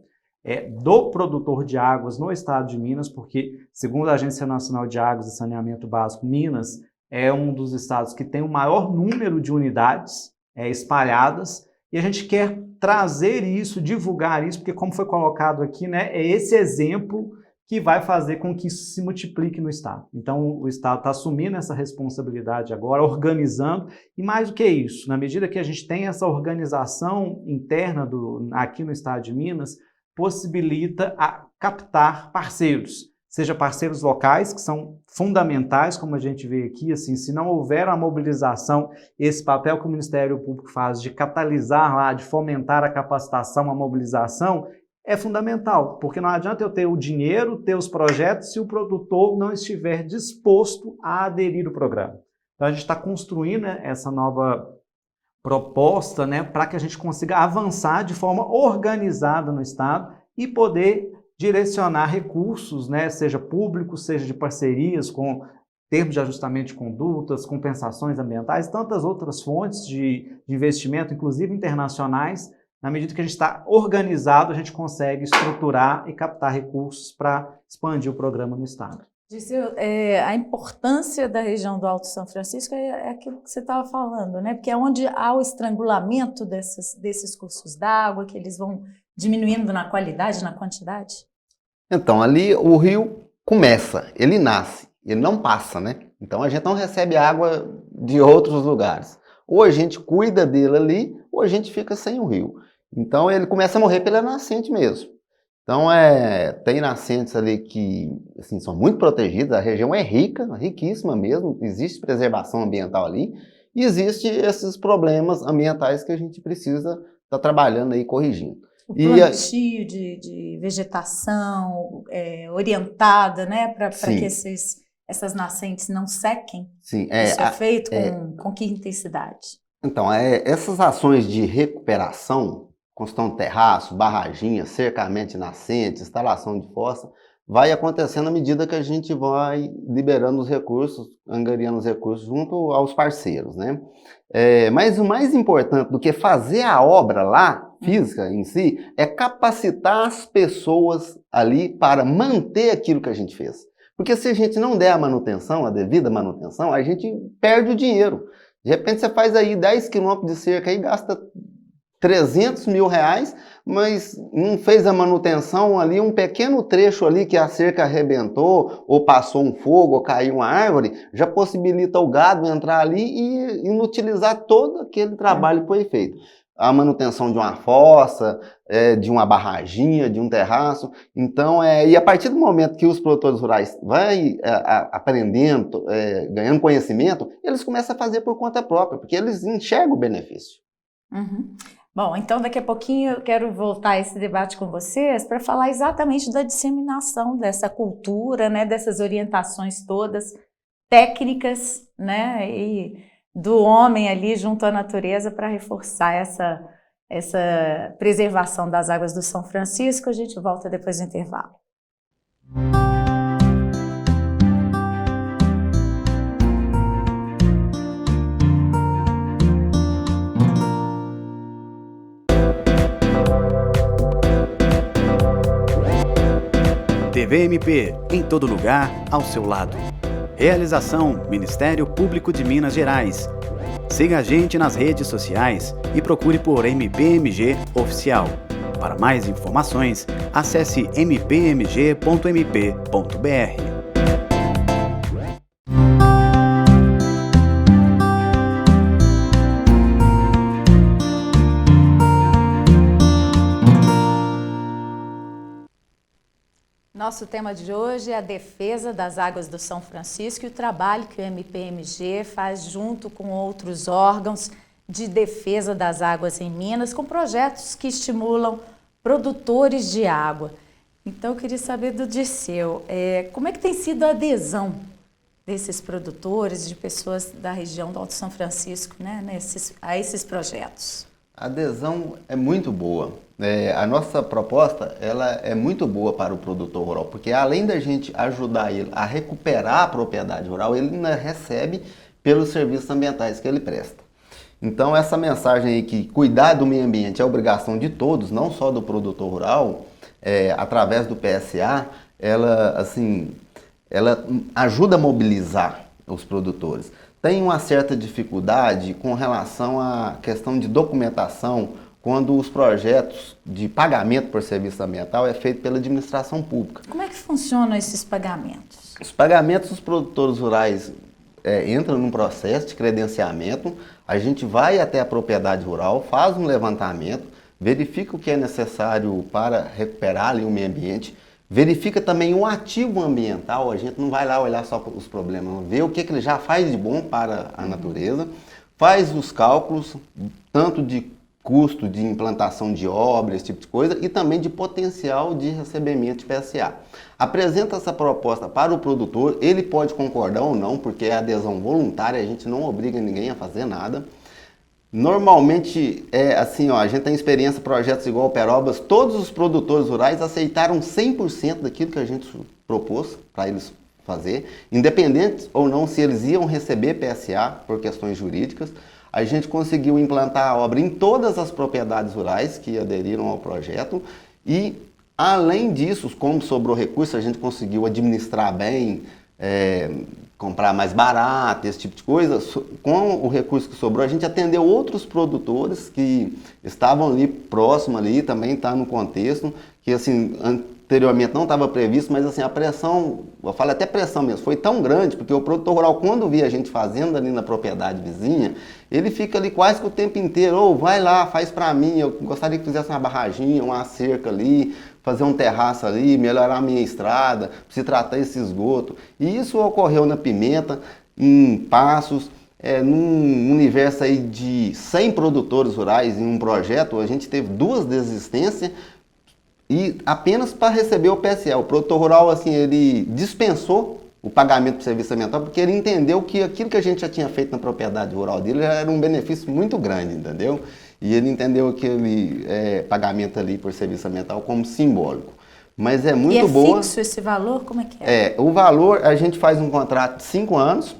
do produtor de águas no estado de Minas, porque, segundo a Agência Nacional de Águas e Saneamento Básico, Minas é um dos estados que tem o maior número de unidades espalhadas, e a gente quer trazer isso, divulgar isso, porque, como foi colocado aqui, né, é esse exemplo que vai fazer com que isso se multiplique no Estado. Então, o Estado está assumindo essa responsabilidade agora, organizando, e mais do que isso, na medida que a gente tem essa organização interna aqui no Estado de Minas, possibilita captar parceiros, seja parceiros locais, que são fundamentais, como a gente vê aqui, assim, se não houver a mobilização, esse papel que o Ministério Público faz de catalisar lá, de fomentar a capacitação, a mobilização, é fundamental, porque não adianta eu ter o dinheiro, ter os projetos, se o produtor não estiver disposto a aderir ao programa. Então, a gente está construindo essa nova proposta, né, para que a gente consiga avançar de forma organizada no Estado e poder direcionar recursos, né, seja públicos, seja de parcerias com termos de ajustamento de condutas, compensações ambientais, tantas outras fontes de investimento, inclusive internacionais. Na medida que a gente está organizado, a gente consegue estruturar e captar recursos para expandir o programa no Estado. Dirceu, a importância da região do Alto São Francisco é aquilo que você estava falando, né? Porque é onde há o estrangulamento desses cursos d'água, que eles vão diminuindo na qualidade, na quantidade? Então, ali o rio começa, ele nasce, ele não passa, né? Então, a gente não recebe água de outros lugares. Ou a gente cuida dele ali, ou a gente fica sem o rio. Então, ele começa a morrer pela nascente mesmo. Então, tem nascentes ali que assim, são muito protegidas, a região é rica, riquíssima mesmo, existe preservação ambiental ali, e existem esses problemas ambientais que a gente precisa estar trabalhando aí, corrigindo. O plantio de vegetação orientada, né, para que essas nascentes não sequem. Sim, isso é feito com que intensidade? Então, essas ações de recuperação, construção de terraço, barraginha, cercamento de nascente, instalação de fossa, vai acontecendo à medida que a gente vai liberando os recursos, angariando os recursos junto aos parceiros, né? Mas o mais importante do que fazer a obra lá, física em si, é capacitar as pessoas ali para manter aquilo que a gente fez. Porque se a gente não der a manutenção, a devida manutenção, a gente perde o dinheiro. De repente você faz aí 10 quilômetros de cerca e gasta 300 mil reais, mas não fez a manutenção ali, um pequeno trecho ali que a cerca arrebentou, ou passou um fogo, ou caiu uma árvore, já possibilita o gado entrar ali e inutilizar todo aquele trabalho que foi feito. A manutenção de uma fossa, de uma barraginha, de um terraço. Então, e a partir do momento que os produtores rurais vão aprendendo, ganhando conhecimento, eles começam a fazer por conta própria, porque eles enxergam o benefício. Uhum. Bom, então daqui a pouquinho eu quero voltar a esse debate com vocês para falar exatamente da disseminação dessa cultura, né, dessas orientações todas técnicas, né, e do homem ali junto à natureza para reforçar essa preservação das águas do São Francisco. A gente volta depois do intervalo. TVMP, em todo lugar, ao seu lado. Realização Ministério Público de Minas Gerais. Siga a gente nas redes sociais e procure por MPMG Oficial. Para mais informações, acesse mpmg.mp.br. Nosso tema de hoje é a defesa das águas do São Francisco e o trabalho que o MPMG faz junto com outros órgãos de defesa das águas em Minas, com projetos que estimulam produtores de água. Então, eu queria saber do Dirceu, como é que tem sido a adesão desses produtores, de pessoas da região do Alto São Francisco, né, a esses projetos? A adesão é muito boa. A nossa proposta ela é muito boa para o produtor rural, porque além da gente ajudar ele a recuperar a propriedade rural, ele ainda recebe pelos serviços ambientais que ele presta. Então essa mensagem aí que cuidar do meio ambiente é obrigação de todos, não só do produtor rural, através do PSA, ela ajuda a mobilizar os produtores. Tem uma certa dificuldade com relação à questão de documentação quando os projetos de pagamento por serviço ambiental é feito pela administração pública. Como é que funcionam esses pagamentos? Os pagamentos dos produtores rurais entram num processo de credenciamento, a gente vai até a propriedade rural, faz um levantamento, verifica o que é necessário para recuperar ali o meio ambiente, verifica também o ativo ambiental, a gente não vai lá olhar só os problemas, vê o que ele já faz de bom para a natureza, faz os cálculos, tanto de custo de implantação de obra, esse tipo de coisa, e também de potencial de recebimento de PSA. Apresenta essa proposta para o produtor, ele pode concordar ou não, porque é adesão voluntária, a gente não obriga ninguém a fazer nada. Normalmente, a gente tem experiência em projetos igual o Perobras, todos os produtores rurais aceitaram 100% daquilo que a gente propôs para eles fazer, independente ou não se eles iam receber PSA por questões jurídicas. A gente conseguiu implantar a obra em todas as propriedades rurais que aderiram ao projeto e, além disso, como sobrou recurso, a gente conseguiu administrar bem, comprar mais barato, esse tipo de coisa. Com o recurso que sobrou, a gente atendeu outros produtores que estavam ali próximo ali, também está no contexto, que assim, anteriormente não estava previsto, mas assim, a pressão, eu falo até pressão mesmo, foi tão grande, porque o produtor rural, quando via a gente fazendo ali na propriedade vizinha, ele fica ali quase que o tempo inteiro, vai lá, faz para mim, eu gostaria que fizesse uma barraginha, uma cerca ali, fazer um terraço ali, melhorar a minha estrada, se tratar esse esgoto. E isso ocorreu na Pimenta, em Passos, num universo aí de 100 produtores rurais em um projeto, a gente teve 2 desistências e apenas para receber o PSA. O produtor rural, assim, ele dispensou o pagamento do serviço ambiental porque ele entendeu que aquilo que a gente já tinha feito na propriedade rural dele já era um benefício muito grande, entendeu? E ele entendeu aquele pagamento ali por serviço ambiental como simbólico. Mas é muito boa. E é fixo esse valor? Como é que é? O valor, a gente faz um contrato de 5 anos,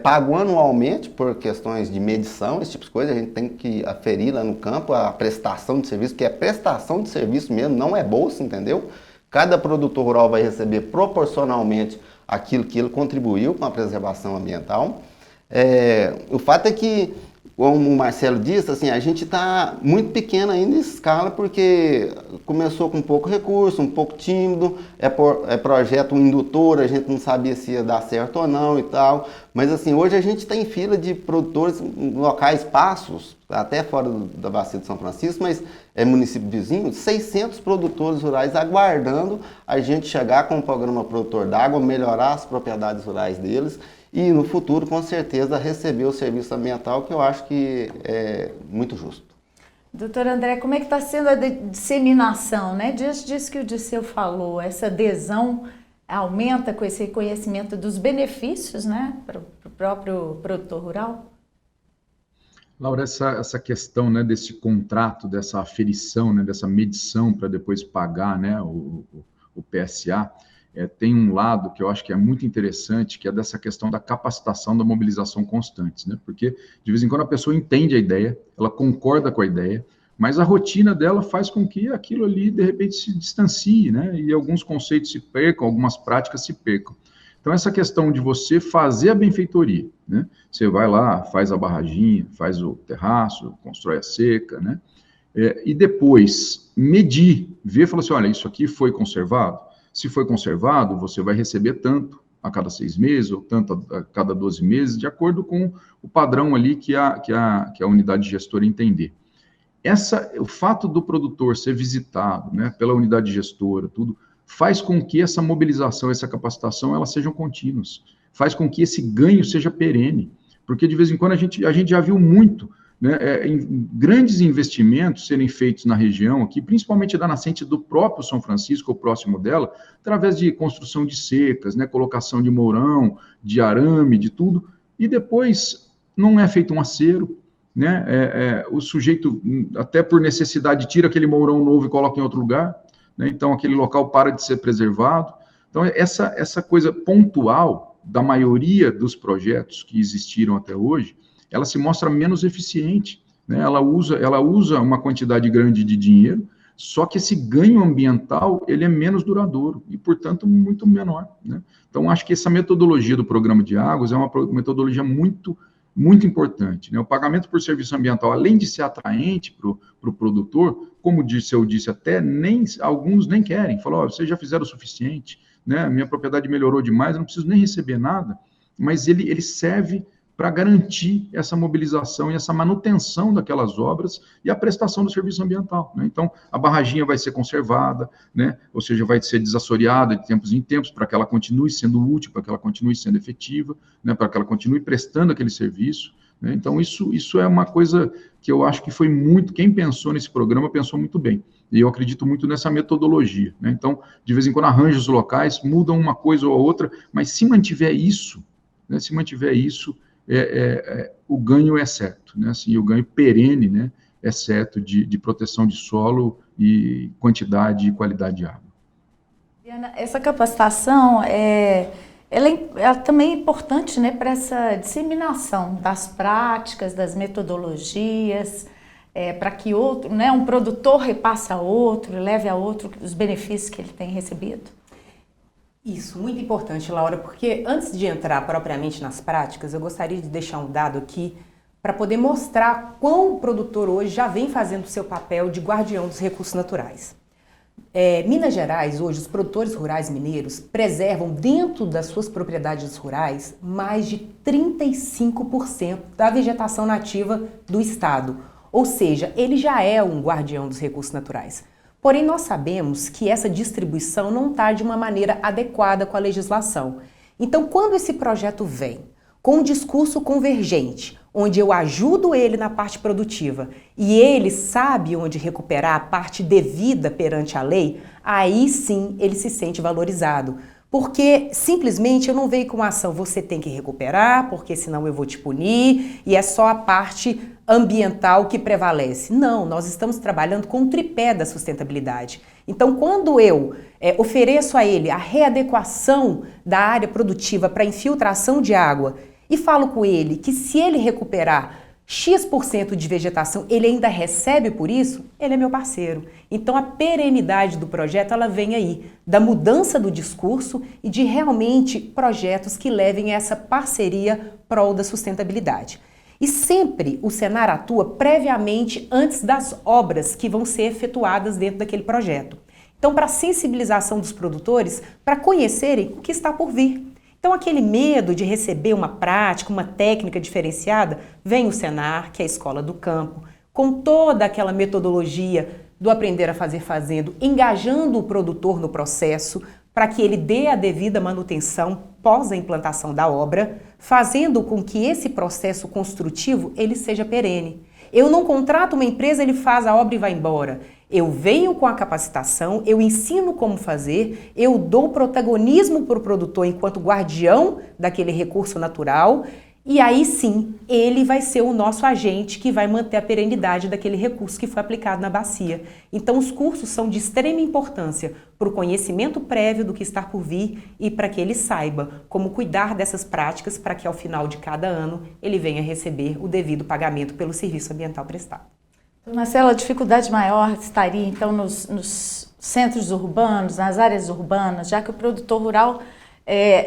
pago anualmente por questões de medição, esse tipo de coisa. A gente tem que aferir lá no campo a prestação de serviço, que é prestação de serviço mesmo, não é bolsa, entendeu? Cada produtor rural vai receber proporcionalmente aquilo que ele contribuiu com a preservação ambiental. O fato é que, como o Marcelo disse, assim, a gente está muito pequeno ainda em escala porque começou com pouco recurso, um pouco tímido, projeto indutor, a gente não sabia se ia dar certo ou não e tal. Mas assim, hoje a gente tem fila de produtores em locais passos, até fora da Bacia de São Francisco, mas é município vizinho, 600 produtores rurais aguardando a gente chegar com o programa Produtor d'Água, melhorar as propriedades rurais deles e no futuro, com certeza, receber o serviço ambiental, que eu acho que é muito justo. Doutor André, como é que está sendo a disseminação, né? Diante disso que o Dirceu falou, essa adesão aumenta com esse reconhecimento dos benefícios, né, para o próprio produtor rural? Laura, essa questão, né, desse contrato, dessa aferição, né, dessa medição para depois pagar, né, o PSA, tem um lado que eu acho que é muito interessante, que é dessa questão da capacitação, da mobilização constantes, né? Porque de vez em quando a pessoa entende a ideia, ela concorda com a ideia, mas a rotina dela faz com que aquilo ali, de repente, se distancie, né? E alguns conceitos se percam, algumas práticas se percam. Então, essa questão de você fazer a benfeitoria, né? Você vai lá, faz a barraginha, faz o terraço, constrói a seca, né? E depois medir, ver, falar assim, olha, isso aqui foi conservado? Se foi conservado, você vai receber tanto a cada 6 meses, ou tanto a cada 12 meses, de acordo com o padrão ali que a unidade gestora entender. O fato do produtor ser visitado, né, pela unidade gestora, tudo, faz com que essa mobilização, essa capacitação, elas sejam contínuas, faz com que esse ganho seja perene, porque de vez em quando a gente já viu muito, né, grandes investimentos serem feitos na região aqui, principalmente da nascente do próprio São Francisco, ou próximo dela, através de construção de secas, né, colocação de mourão, de arame, de tudo, e depois não é feito um acero, né, o sujeito, até por necessidade, tira aquele mourão novo e coloca em outro lugar, né, então aquele local para de ser preservado. Então essa coisa pontual da maioria dos projetos que existiram até hoje, ela se mostra menos eficiente, né? Ela usa uma quantidade grande de dinheiro, só que esse ganho ambiental, ele é menos duradouro e, portanto, muito menor, né? Então, acho que essa metodologia do Programa de Águas é uma metodologia muito, muito importante, né? O pagamento por serviço ambiental, além de ser atraente para o produtor, como eu disse, até alguns nem querem, falam, vocês já fizeram o suficiente, né? Minha propriedade melhorou demais, eu não preciso nem receber nada, mas ele serve para garantir essa mobilização e essa manutenção daquelas obras e a prestação do serviço ambiental, né? Então, a barraginha vai ser conservada, né? Ou seja, vai ser desassoreada de tempos em tempos para que ela continue sendo útil, para que ela continue sendo efetiva, né? Para que ela continue prestando aquele serviço, né? Então, isso é uma coisa que eu acho que foi muito, quem pensou nesse programa pensou muito bem, e eu acredito muito nessa metodologia, né? Então, de vez em quando arranja os locais, mudam uma coisa ou outra, mas se mantiver isso, né? O ganho é certo, né? Assim, o ganho perene, né, é certo de proteção de solo e quantidade e qualidade de água. Diana, essa capacitação ela também é importante, né, para essa disseminação das práticas, das metodologias, para que outro, né, um produtor repasse a outro, leve a outro os benefícios que ele tem recebido. Isso, muito importante, Laura, porque antes de entrar propriamente nas práticas, eu gostaria de deixar um dado aqui para poder mostrar quão o produtor hoje já vem fazendo o seu papel de guardião dos recursos naturais. Minas Gerais, hoje, os produtores rurais mineiros preservam dentro das suas propriedades rurais mais de 35% da vegetação nativa do estado, ou seja, ele já é um guardião dos recursos naturais. Porém, nós sabemos que essa distribuição não está de uma maneira adequada com a legislação. Então, quando esse projeto vem com um discurso convergente, onde eu ajudo ele na parte produtiva e ele sabe onde recuperar a parte devida perante a lei, aí sim ele se sente valorizado. Porque simplesmente eu não venho com a ação, você tem que recuperar, porque senão eu vou te punir, e é só a parte ambiental que prevalece. Não, nós estamos trabalhando com o tripé da sustentabilidade. Então, quando eu ofereço a ele a readequação da área produtiva para infiltração de água e falo com ele que se ele recuperar X% de vegetação, ele ainda recebe por isso, ele é meu parceiro. Então a perenidade do projeto, ela vem aí, da mudança do discurso e de realmente projetos que levem a essa parceria prol da sustentabilidade. E sempre o Senar atua previamente antes das obras que vão ser efetuadas dentro daquele projeto. Então, para sensibilização dos produtores, para conhecerem o que está por vir. Então, aquele medo de receber uma prática, uma técnica diferenciada, vem o Senar, que é a escola do campo, com toda aquela metodologia do aprender a fazer fazendo, engajando o produtor no processo para que ele dê a devida manutenção pós a implantação da obra, fazendo com que esse processo construtivo ele seja perene. Eu não contrato uma empresa, ele faz a obra e vai embora. Eu venho com a capacitação, eu ensino como fazer, eu dou protagonismo para o produtor enquanto guardião daquele recurso natural e aí sim, ele vai ser o nosso agente que vai manter a perenidade daquele recurso que foi aplicado na bacia. Então os cursos são de extrema importância para o conhecimento prévio do que está por vir e para que ele saiba como cuidar dessas práticas para que ao final de cada ano ele venha receber o devido pagamento pelo serviço ambiental prestado. Marcelo, a dificuldade maior estaria então nos centros urbanos, nas áreas urbanas, já que o produtor rural,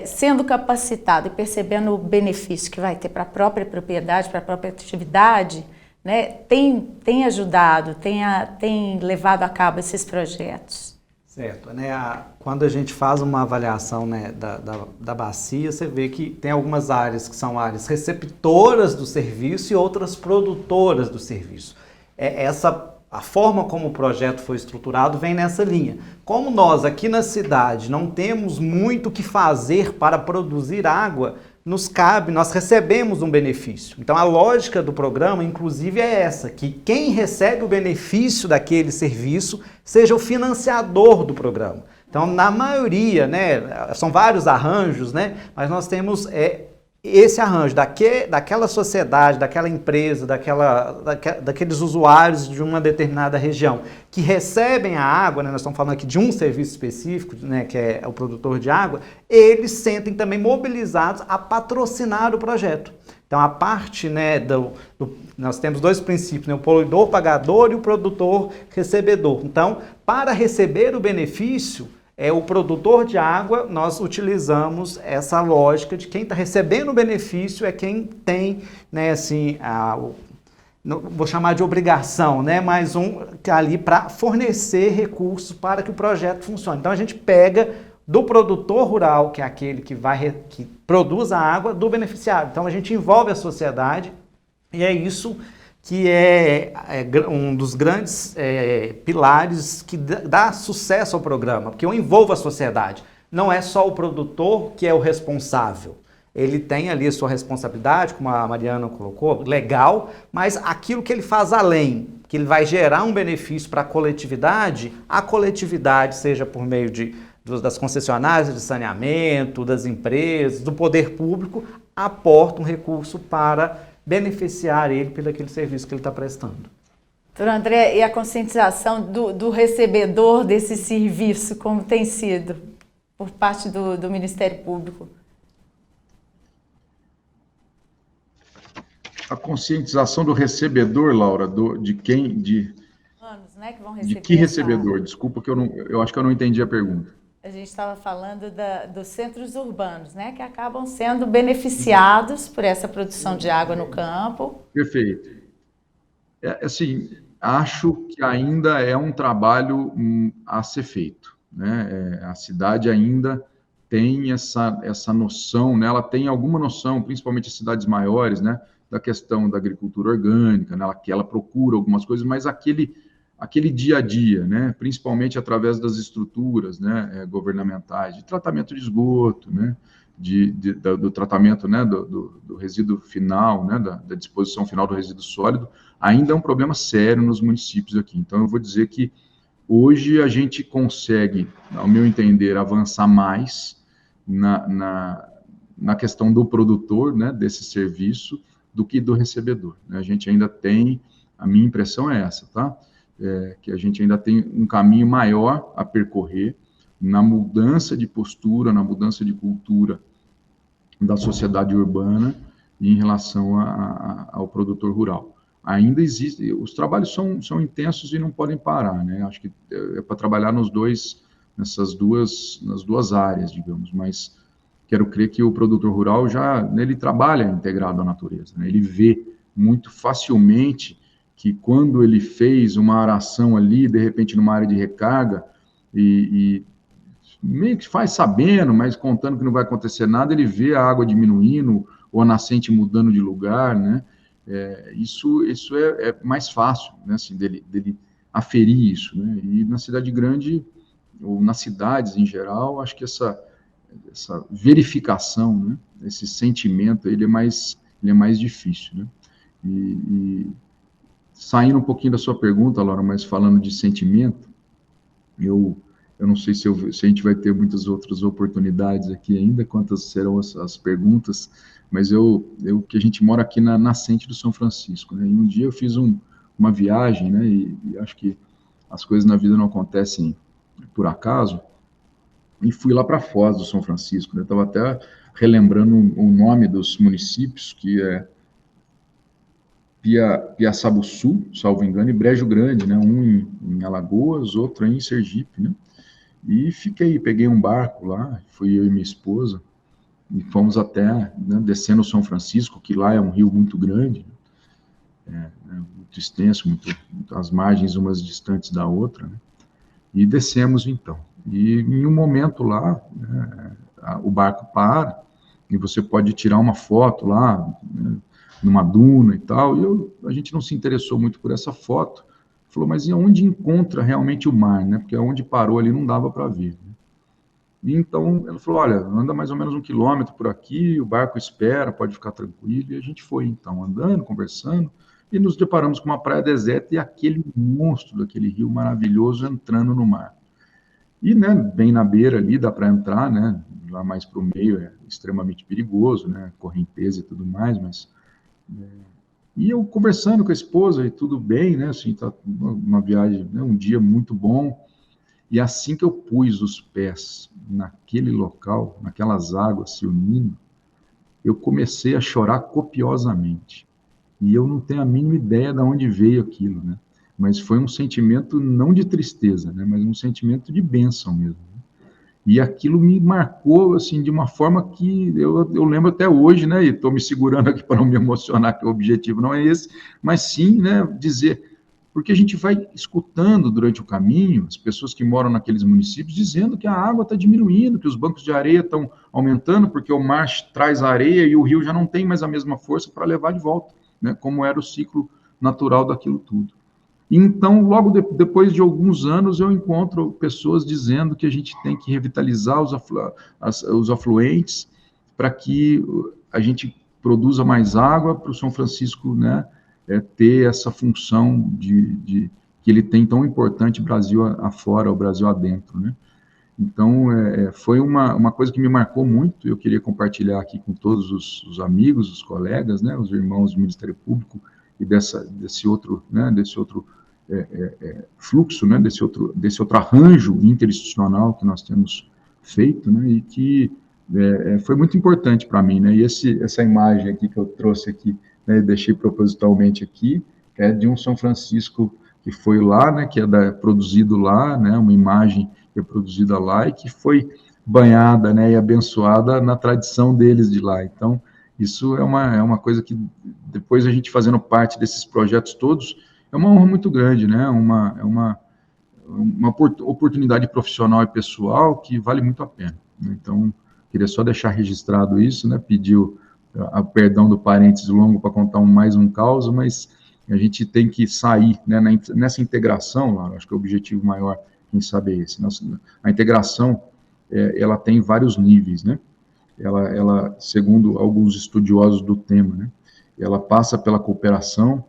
sendo capacitado e percebendo o benefício que vai ter para a própria propriedade, para a própria atividade, né, tem ajudado, tem levado a cabo esses projetos. Certo, né? Quando a gente faz uma avaliação, né, da bacia, você vê que tem algumas áreas que são áreas receptoras do serviço e outras produtoras do serviço. A forma como o projeto foi estruturado vem nessa linha. Como nós aqui na cidade não temos muito o que fazer para produzir água, nos cabe, nós recebemos um benefício. Então a lógica do programa, inclusive, é essa, que quem recebe o benefício daquele serviço seja o financiador do programa. Então, na maioria, né, são vários arranjos, né, mas nós temos esse arranjo daquela sociedade, daquela empresa, daqueles usuários de uma determinada região que recebem a água, né, nós estamos falando aqui de um serviço específico, né, que é o produtor de água, eles sentem também mobilizados a patrocinar o projeto. Então a parte, né, nós temos dois princípios, né, o poluidor pagador e o produtor recebedor. Então, para receber o benefício, o produtor de água, nós utilizamos essa lógica de quem está recebendo o benefício é quem tem, né, assim, vou chamar de obrigação, né, mas ali para fornecer recursos para que o projeto funcione. Então a gente pega do produtor rural, que é aquele que produz a água, do beneficiário. Então a gente envolve a sociedade e é isso que é um dos grandes pilares que dá sucesso ao programa, porque eu envolvo a sociedade. Não é só o produtor que é o responsável. Ele tem ali a sua responsabilidade, como a Mariana colocou, legal, mas aquilo que ele faz além, que ele vai gerar um benefício para a coletividade, seja por meio das concessionárias de saneamento, das empresas, do poder público, aporta um recurso para beneficiar ele pelo aquele serviço que ele está prestando. Doutor André, e a conscientização do recebedor desse serviço, como tem sido por parte do Ministério Público? A conscientização do recebedor, Laura, de quem... Anos, né, que vão receber. De que recebedor? Desculpa que eu acho que eu não entendi a pergunta. A gente estava falando dos centros urbanos, né, que acabam sendo beneficiados por essa produção de água no campo. Perfeito. Assim, acho que ainda é um trabalho a ser feito, né? A cidade ainda tem essa noção, né? Ela tem alguma noção, principalmente as cidades maiores, né, da questão da agricultura orgânica, né, que ela procura algumas coisas, mas aquele dia a dia, né, principalmente através das estruturas, né, governamentais, de tratamento de esgoto, né, do tratamento, né, do resíduo final, né, da disposição final do resíduo sólido, ainda é um problema sério nos municípios aqui. Então, eu vou dizer que hoje a gente consegue, ao meu entender, avançar mais na questão do produtor, né, desse serviço, do que do recebedor. A gente ainda tem, a minha impressão é essa, tá? Que a gente ainda tem um caminho maior a percorrer na mudança de postura, na mudança de cultura da sociedade urbana em relação ao produtor rural. Ainda existe, os trabalhos são intensos e não podem parar, né? Acho que é para trabalhar nas duas áreas, digamos, mas quero crer que o produtor rural ele trabalha integrado à natureza, né? Ele vê muito facilmente que quando ele fez uma aração ali, de repente numa área de recarga, e meio que faz sabendo, mas contando que não vai acontecer nada, ele vê a água diminuindo ou a nascente mudando de lugar, né? Isso é mais fácil, né, assim, dele aferir isso, né? E na cidade grande, ou nas cidades em geral, acho que essa verificação, né, esse sentimento, ele é mais difícil, né? E saindo um pouquinho da sua pergunta, Laura, mas falando de sentimento, eu não sei se a gente vai ter muitas outras oportunidades aqui ainda, quantas serão as perguntas, mas que a gente mora aqui na nascente do São Francisco, né? E um dia eu fiz uma viagem, né? E acho que as coisas na vida não acontecem por acaso, e fui lá para Foz do São Francisco, né? Estava até relembrando o nome dos municípios, que é Piaçabuçu, salvo engano, e Brejo Grande, né? Um em Alagoas, outro em Sergipe, né? E peguei um barco lá, fui eu e minha esposa, e fomos até, né, descendo o São Francisco, que lá é um rio muito grande, muito extenso, as margens umas distantes da outra, né? E descemos então. E em um momento lá, né, o barco para, e você pode tirar uma foto lá, né, numa duna e tal, e a gente não se interessou muito por essa foto. Falou, mas e onde encontra realmente o mar, né? Porque onde parou ali não dava para ver, né? E então ela falou, olha, anda mais ou menos 1 quilômetro por aqui, o barco espera, pode ficar tranquilo. E a gente foi então andando, conversando, e nos deparamos com uma praia deserta e aquele monstro daquele rio maravilhoso entrando no mar. E, né, bem na beira ali dá para entrar, né? Lá mais para o meio é extremamente perigoso, né? Correnteza e tudo mais, mas e eu conversando com a esposa, e tudo bem, né, assim, tá uma viagem, né, um dia muito bom, e assim que eu pus os pés naquele local, naquelas águas se unindo, eu comecei a chorar copiosamente, e eu não tenho a mínima ideia de onde veio aquilo, né, mas foi um sentimento não de tristeza, né, mas um sentimento de bênção mesmo. E aquilo me marcou, assim, de uma forma que eu lembro até hoje, né, e estou me segurando aqui para não me emocionar, que o objetivo não é esse, mas sim, né, dizer, porque a gente vai escutando durante o caminho as pessoas que moram naqueles municípios dizendo que a água está diminuindo, que os bancos de areia estão aumentando, porque o mar traz a areia e o rio já não tem mais a mesma força para levar de volta, né, como era o ciclo natural daquilo tudo. Então, logo depois de alguns anos, eu encontro pessoas dizendo que a gente tem que revitalizar os afluentes para que a gente produza mais água para o São Francisco, né, ter essa função que ele tem tão importante Brasil afora, o Brasil adentro, né? Então, foi uma coisa que me marcou muito, eu queria compartilhar aqui com todos os amigos, os colegas, né, os irmãos do Ministério Público, e desse outro fluxo, né, desse outro arranjo interinstitucional que nós temos feito, né, e que foi muito importante para mim, né, e essa imagem aqui que eu trouxe aqui, né, deixei propositalmente aqui, é de um São Francisco que foi lá, né, que é produzido lá, né, uma imagem que é produzida lá e que foi banhada, né, e abençoada na tradição deles de lá. Então, isso é uma coisa que, depois a gente fazendo parte desses projetos todos, é uma honra muito grande, né? Uma oportunidade profissional e pessoal que vale muito a pena. Então, queria só deixar registrado isso, né? Pedir o perdão do parênteses longo para contar mais um caos, mas a gente tem que sair, né, nessa integração, lá, acho que o objetivo maior, quem sabe, é esse. A integração, ela tem vários níveis, né? ela, segundo alguns estudiosos do tema, né, ela passa pela cooperação,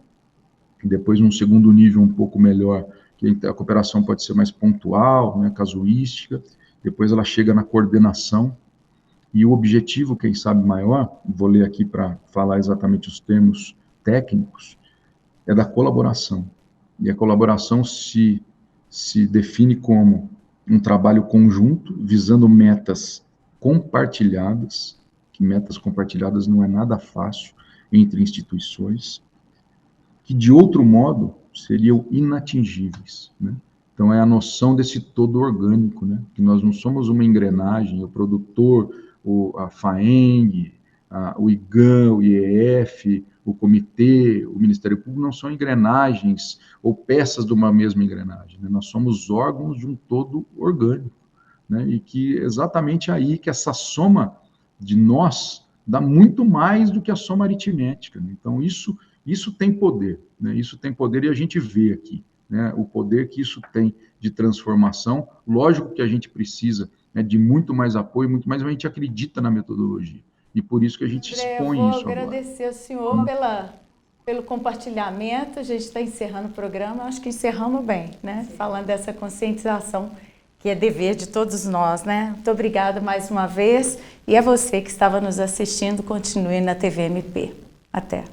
e depois num segundo nível um pouco melhor, que a cooperação pode ser mais pontual, né, casuística, depois ela chega na coordenação, e o objetivo, quem sabe maior, vou ler aqui para falar exatamente os termos técnicos, é da colaboração. E a colaboração se define como um trabalho conjunto, visando metas compartilhadas, que metas compartilhadas não é nada fácil entre instituições, que de outro modo seriam inatingíveis, né? Então é a noção desse todo orgânico, né? Que nós não somos uma engrenagem, o produtor, a FAENG, o IGAN, o IEF, o comitê, o Ministério Público não são engrenagens ou peças de uma mesma engrenagem, né? Nós somos órgãos de um todo orgânico, né? E que exatamente aí que essa soma de nós dá muito mais do que a soma aritmética, né? Então isso tem poder, né? Isso tem poder e a gente vê aqui, né, o poder que isso tem de transformação. Lógico que a gente precisa, né, de muito mais apoio, muito mais, mas a gente acredita na metodologia. E por isso que a gente expõe isso agora. Eu vou agradecer ao senhor pelo compartilhamento. A gente está encerrando o programa, acho que encerramos bem, né? Falando dessa conscientização que é dever de todos nós, né? Muito obrigada mais uma vez. E a você que estava nos assistindo, continue na TV MP. Até.